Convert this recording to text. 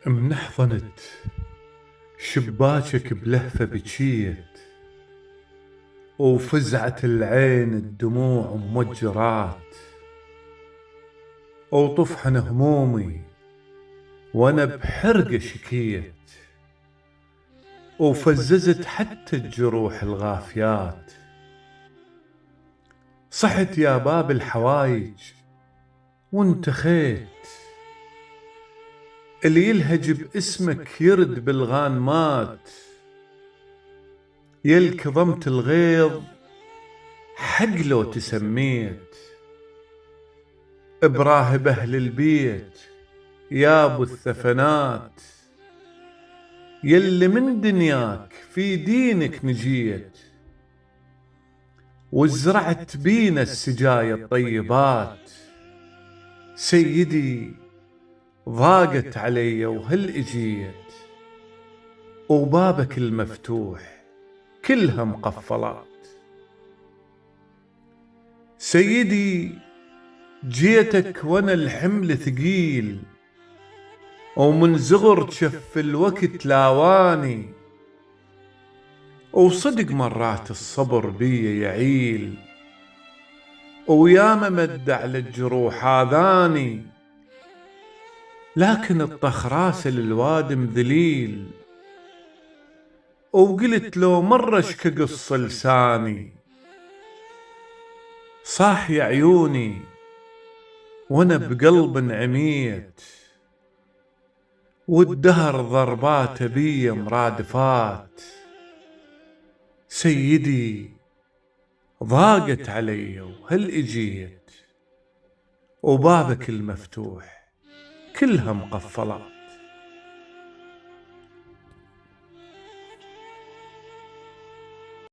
منحضنت شباكك بلهفة بجيت، وفزعت العين الدموع موجرات، وطفحن همومي وانا بحرقة شكيت، وفززت حتى الجروح الغافيات. صحت يا باب الحوايج وانتخيت، اللي يلهج باسمك يرد بالغانمات، يلك ضمت الغيظ حق لو تسميت، براهب أهل البيت يا ابو الثفنات، يلي من دنياك في دينك نجيت، وزرعت بينا السجايا الطيبات. سيدي ضاقت علي وهل اجيت، وبابك المفتوح كلها مقفلات. سيدي جيتك وانا الحمل ثقيل، ومن زغر تشف الوقت لاواني، وصدق مرات الصبر بي يعيل، وياما مد على الجروح آذاني، لكن الطخ راسل الوادم ذليل، وقلت لو مرة اشك قص لساني. صاح يا عيوني وانا بقلب عميت، والدهر ضربات بي مرادفات. سيدي ضاقت علي وهل اجيت، وبابك المفتوح كلها مقفلات.